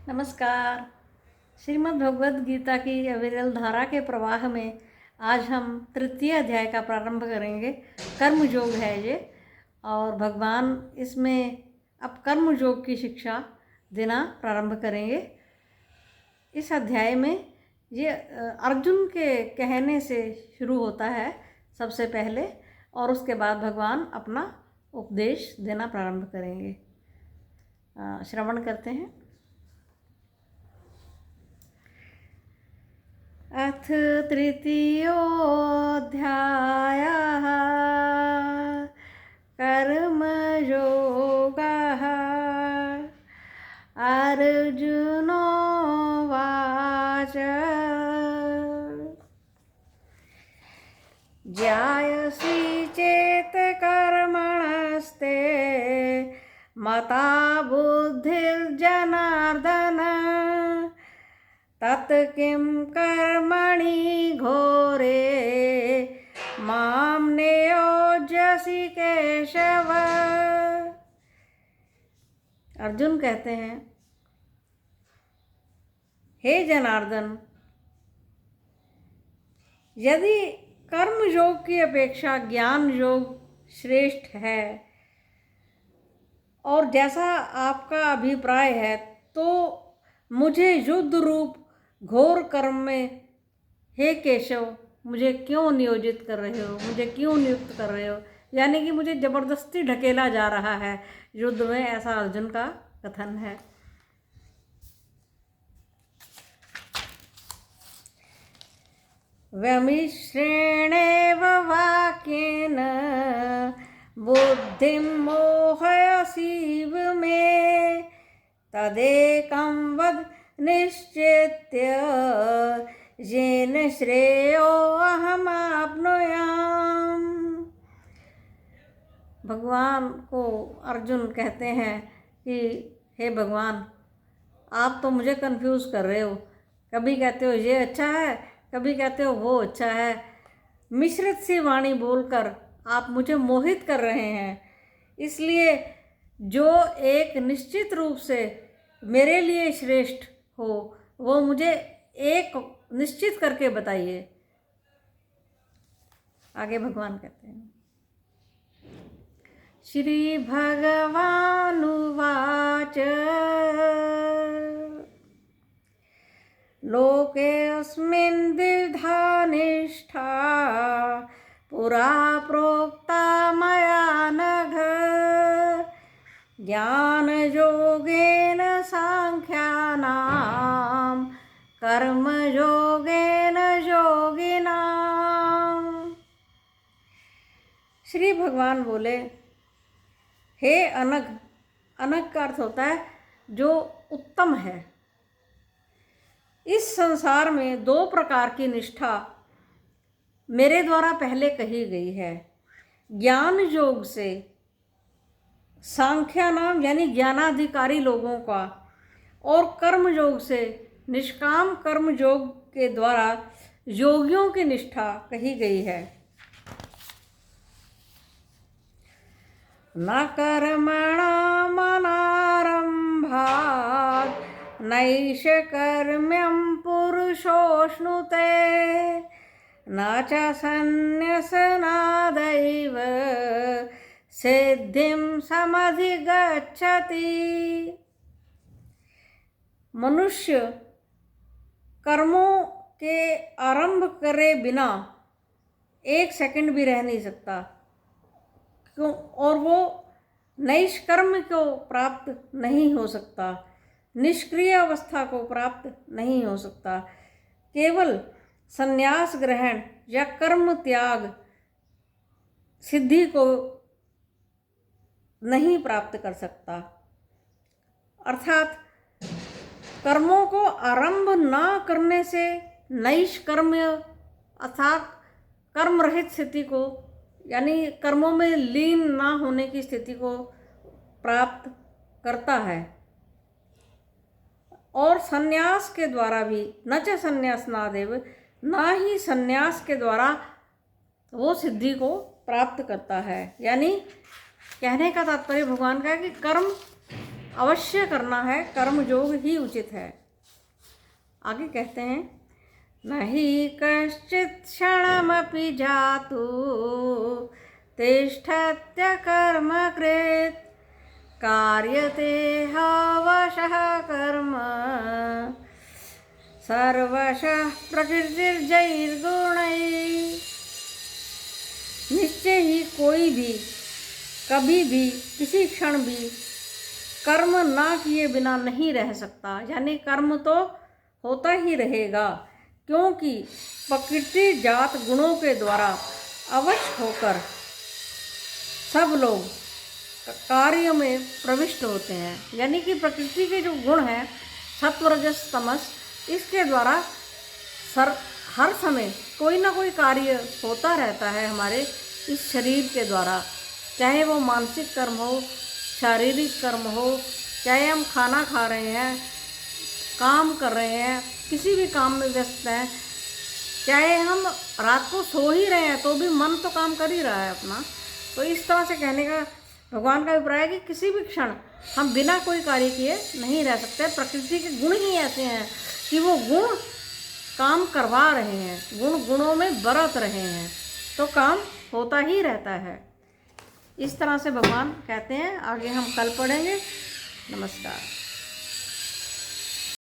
नमस्कार। श्रीमद् भगवद गीता की अविरल धारा के प्रवाह में आज हम तृतीय अध्याय का प्रारंभ करेंगे। कर्म योग है ये, और भगवान इसमें अब कर्म योग की शिक्षा देना प्रारंभ करेंगे। इस अध्याय में ये अर्जुन के कहने से शुरू होता है सबसे पहले, और उसके बाद भगवान अपना उपदेश देना प्रारंभ करेंगे। श्रवण करते हैं। अथ तृतीयोऽध्यायः कर्मयोगः। अर्जुनोवाच ज्ञायसि चेत् कर्मणस्ते मता बुद्धिर्जनार्दन, तत् किं कर्मणि घोरे मां नियोज्यसि केशव। अर्जुन कहते हैं, हे जनार्दन, यदि कर्म योग की अपेक्षा ज्ञान योग श्रेष्ठ है और जैसा आपका अभिप्राय है, तो मुझे युद्ध रूप घोर कर्म में, हे केशव, मुझे क्यों नियोजित कर रहे हो, मुझे क्यों नियुक्त कर रहे हो? यानी कि मुझे जबरदस्ती ढकेला जा रहा है युद्ध में, ऐसा अर्जुन का कथन है। व्यामिश्रेणेव वाक्येन बुद्धिं मोहयसीव मे, तदेकं वद निश्चित्य येन श्रेयो अहमाप्नुयाम्। भगवान को अर्जुन कहते हैं कि हे भगवान, आप तो मुझे कंफ्यूज कर रहे हो। कभी कहते हो ये अच्छा है, कभी कहते हो वो अच्छा है। मिश्रित सी वाणी बोलकर आप मुझे मोहित कर रहे हैं। इसलिए जो एक निश्चित रूप से मेरे लिए श्रेष्ठ हो, वो मुझे एक निश्चित करके बताइए। आगे भगवान कहते हैं, श्री भगवानुवाच लोकेऽस्मिन् द्विधा निष्ठा पुरा प्रोक्ता मया नघ, ज्ञानयोगेन सांख्यानां कर्मयोगेन योगिनाम्। श्री भगवान बोले, हे अनघ, अनघ का अर्थ होता है जो उत्तम है। इस संसार में दो प्रकार की निष्ठा मेरे द्वारा पहले कही गई है। ज्ञान योग से सांख्या नाम यानी ज्ञानाधिकारी लोगों का, और कर्म योग से निष्काम कर्म योग के द्वारा योगियों की निष्ठा कही गई है। न कर्मणामनारम्भात् नैष कर्म्यं पुरुषोऽश्नुते, न च सन्न्यसनादैव सिद्धिं समधिगच्छति। मनुष्य कर्मों के आरंभ करे बिना एक सेकंड भी रह नहीं सकता, क्यों? और वो नैष्कर्म को प्राप्त नहीं हो सकता, निष्क्रिय अवस्था को प्राप्त नहीं हो सकता। केवल संन्यास ग्रहण या कर्म त्याग सिद्धि को नहीं प्राप्त कर सकता। अर्थात कर्मों को आरंभ ना करने से नैष्कर्म्य अर्थात कर्म रहित स्थिति को, यानी कर्मों में लीन ना होने की स्थिति को प्राप्त करता है। और संन्यास के द्वारा भी, न च संन्यासनादेव, ना ही संन्यास के द्वारा वो सिद्धि को प्राप्त करता है। यानी कहने का तात्पर्य भगवान का है कि कर्म अवश्य करना है, कर्मयोग ही उचित है। आगे कहते हैं, नहि कश्चित् क्षणमपि जातु तिष्ठत्य कर्मकृत् कार्यते हवशः कर्म सर्वशः प्रकृतिर्जैर्गुणैः। निश्चय ही कोई भी कभी भी किसी क्षण भी कर्म ना किए बिना नहीं रह सकता, यानी कर्म तो होता ही रहेगा, क्योंकि प्रकृति जात गुणों के द्वारा अवश्य होकर सब लोग कार्य में प्रविष्ट होते हैं। यानी कि प्रकृति के जो गुण हैं सत्व रजस तमस, इसके द्वारा हर समय कोई ना कोई कार्य होता रहता है हमारे इस शरीर के द्वारा, चाहे वो मानसिक कर्म हो, शारीरिक कर्म हो, चाहे हम खाना खा रहे हैं, काम कर रहे हैं, किसी भी काम में व्यस्त हैं, चाहे हम रात को सो ही रहे हैं तो भी मन तो काम कर ही रहा है अपना। तो इस तरह से कहने का भगवान का अभिप्राय है कि किसी भी क्षण हम बिना कोई कार्य किए नहीं रह सकते। प्रकृति के गुण ही ऐसे हैं कि वो गुण काम करवा रहे हैं, गुण गुणों में बरत रहे हैं, तो काम होता ही रहता है। इस तरह से भगवान कहते हैं। आगे हम कल पढ़ेंगे। नमस्कार।